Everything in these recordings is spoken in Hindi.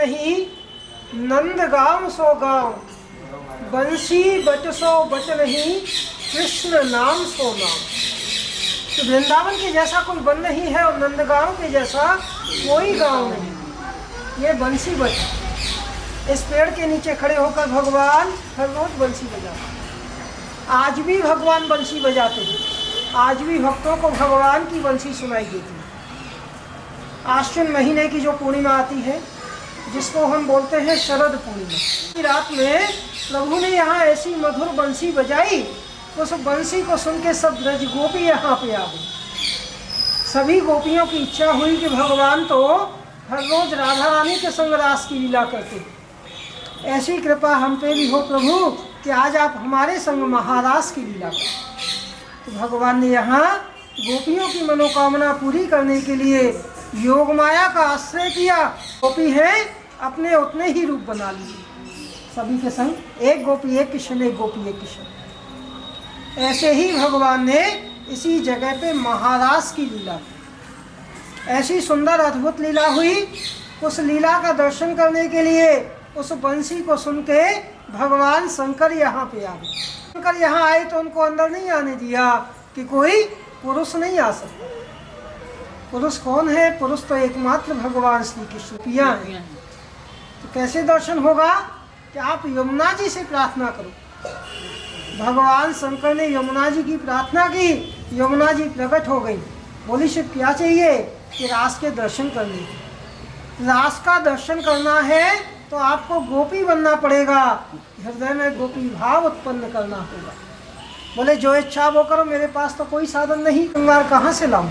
नहीं, नंद गाँव सो गाँव, बंसी बट सो बट नहीं, कृष्ण नाम सो नाम। तो वृंदावन के जैसा कोई वन नहीं है और नंदगांव के जैसा कोई गांव नहीं। ये बंसी बट, इस पेड़ के नीचे खड़े होकर भगवान हर रोज बंसी बजाते। आज भी भगवान बंसी बजाते हैं, आज भी भक्तों को भगवान की बंसी सुनाई देती है। आश्विन महीने की जो पूर्णिमा आती है, जिसको हम बोलते हैं शरद पूर्णिमा, रात में प्रभु ने यहाँ ऐसी मधुर बंसी बजाई, उस बंसी को सुन के सब ब्रज गोपी यहाँ पे आ गई। सभी गोपियों की इच्छा हुई कि भगवान तो हर रोज राधा रानी के संग रास की लीला करते, ऐसी कृपा हम पे भी हो प्रभु कि आज आप हमारे संग महारास की लीला करें। तो भगवान ने यहाँ गोपियों की मनोकामना पूरी करने के लिए योग माया का आश्रय किया। गोपी है अपने उतने ही रूप बना लिए, सभी के संग, एक गोपी एक किशन, एक गोपी एक किशन। ऐसे ही भगवान ने इसी जगह पे महारास की लीला, ऐसी सुंदर अद्भुत लीला हुई। उस लीला का दर्शन करने के लिए उस बंसी को सुन के भगवान शंकर यहाँ पे आ गए। शंकर यहाँ आए तो उनको अंदर नहीं आने दिया कि कोई पुरुष नहीं आ सकता। पुरुष कौन है? पुरुष तो एकमात्र भगवान श्री कृष्ण पिया है। तो कैसे दर्शन होगा कि आप यमुना जी से प्रार्थना करो। भगवान शंकर ने यमुना जी की प्रार्थना की, यमुना जी प्रकट हो गई। बोली शिव क्या चाहिए? कि रास के दर्शन करने के। रास का दर्शन करना है तो आपको गोपी बनना पड़ेगा, हृदय में गोपी भाव उत्पन्न करना होगा। बोले जो इच्छा वो करो, मेरे पास तो कोई साधन नहीं, श्रृंगार कहाँ से लाऊं?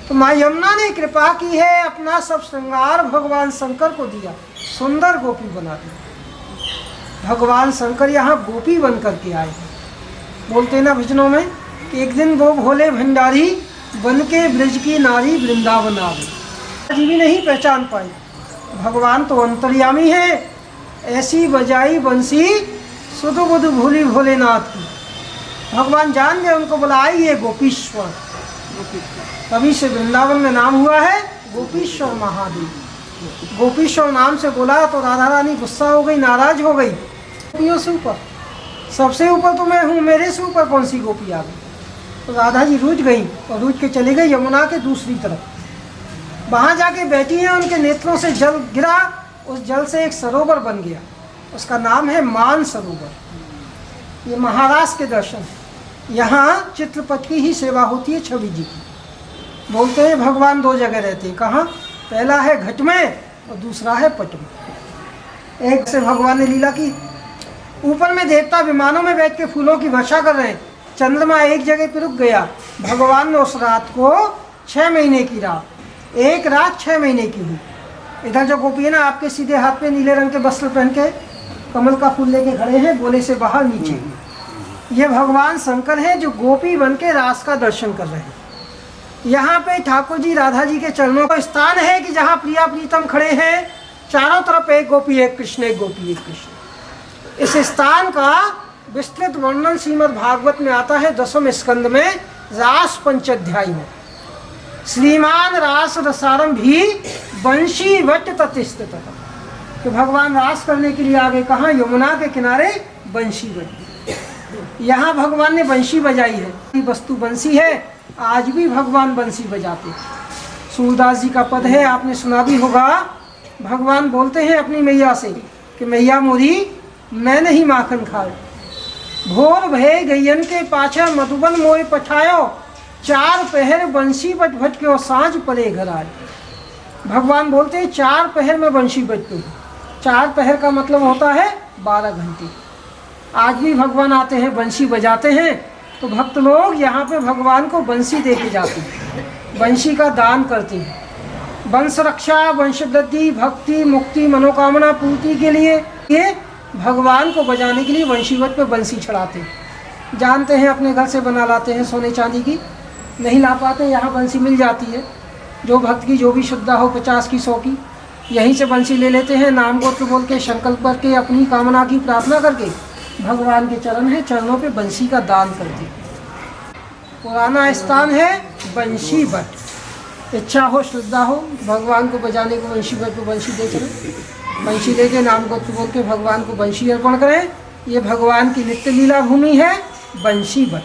तो माँ यमुना ने कृपा की है, अपना सब श्रृंगार भगवान शंकर को दिया, सुंदर गोपी बना दी। भगवान शंकर यहाँ गोपी बन करके आए। बोलते ना भजनों में कि एक दिन वो भोले भंडारी बन के ब्रज की नारी वृंदावन आ गई। जी भी नहीं पहचान पाई, भगवान तो अंतर्यामी है। ऐसी बजाई बंसी सुध बुध भूली भोलेनाथ की। भगवान जान गए उनको, बोला आइए गोपीश्वर। तभी से वृंदावन में नाम हुआ है गोपीश्वर महादेव। गोपीश्वर नाम से बोला तो राधा रानी गुस्सा हो गई, नाराज हो गई। गोपियों से ऊपर, सबसे ऊपर तो मैं हूँ, मेरे से ऊपर कौन सी गोपी आ गई? तो राधा जी रूठ गई और रूठ के चली गई यमुना के दूसरी तरफ। वहाँ जाके बैठी हैं, उनके नेत्रों से जल गिरा, उस जल से एक सरोवर बन गया, उसका नाम है मान सरोवर। ये महाराज के दर्शन। यहाँ चित्रपट की ही सेवा होती है छवि जी की। बोलते हैं भगवान दो जगह रहते हैं, कहाँ? पहला है घट में और दूसरा है पट में। एक से भगवान ने लीला की, ऊपर में देवता विमानों में बैठ के फूलों की वर्षा कर रहे हैं, चंद्रमा एक जगह पर रुक गया। भगवान ने उस रात को 6 महीने की रात, एक रात 6 महीने की हुई। इधर जो गोपी है ना, आपके सीधे हाथ पे नीले रंग के वस्त्र पहन के कमल का फूल लेके खड़े हैं, गोले से बाहर नीचे। ये भगवान शंकर हैं जो गोपी बन के रास का दर्शन कर रहे हैं। यहाँ पे ठाकुर जी राधा जी के चरणों का स्थान है कि जहाँ प्रिया प्रीतम खड़े हैं, चारों तरफ एक गोपी एक कृष्ण, एक गोपी एक कृष्ण। इस स्थान का विस्तृत वर्णन श्रीमद् भागवत में आता है 10वें स्कंद में, रास पंचाध्याय में। श्रीमान रास रसारम भी बंशी वट ततिस्थित। कि भगवान रास करने के लिए आगे कहाँ? यमुना के किनारे बंशी वट। यहाँ भगवान ने बंशी बजाई है, वस्तु बंसी है। आज भी भगवान बंसी बजाते। सूरदास जी का पद है, आपने सुना भी होगा। भगवान बोलते हैं अपनी मैया से कि मैया मोरी मैं नहीं माखन खाए, भोर भय गैयन के पाछा मधुबन मोय पठायो, 4 पहर बंसी बज भटके सांझ परे घर आए। भगवान बोलते हैं 4 पहर में बंसी बजते हैं। 4 पहर का मतलब होता है 12 घंटे। आज भी भगवान आते हैं, बंसी बजाते हैं। तो भक्त लोग यहाँ पे भगवान को बंसी दे के जाते हैं, बंसी का दान करते हैं। वंश रक्षा, वंश वृद्धि, भक्ति, मुक्ति, मनोकामना पूर्ति के लिए ये भगवान को बजाने के लिए वंशीवट पे बंसी चढ़ाते हैं। जानते हैं अपने घर से बना लाते हैं, सोने चांदी की नहीं ला पाते, यहाँ बंसी मिल जाती है। जो भक्त की जो भी श्रद्धा हो, 50 की 100 की, यहीं से बंसी ले लेते हैं। नाम गोत्र बोल के, संकल्प करके, अपनी कामना की प्रार्थना करके भगवान के चरण है, चरणों पे बंसी का दान करते हैं। पुराना स्थान है बंशी बट। इच्छा हो, श्रद्धा हो, भगवान को बजाने को बंशी बट पे बंशी दे चलो। बंशी लेके नाम को बोल के भगवान को बंशी अर्पण करें। ये भगवान की नित्य लीला भूमि है बंशी वन।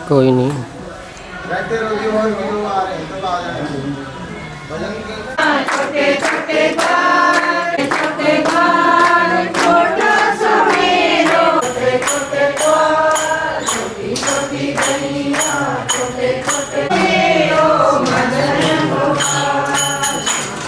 कोई नहीं। छोटे छोटे घर, छोटे घर, छोटा सा मेरो, छोटे छोटे घर, छोटी छोटी गलियां, छोटे छोटे मेरो मदन गोपाल।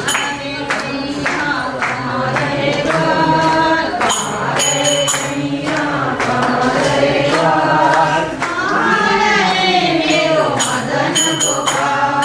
हमारे गलियां, हमारे घर, हमारे गलियां, हमारे घर, हमारे मेरो मदन गोपाल।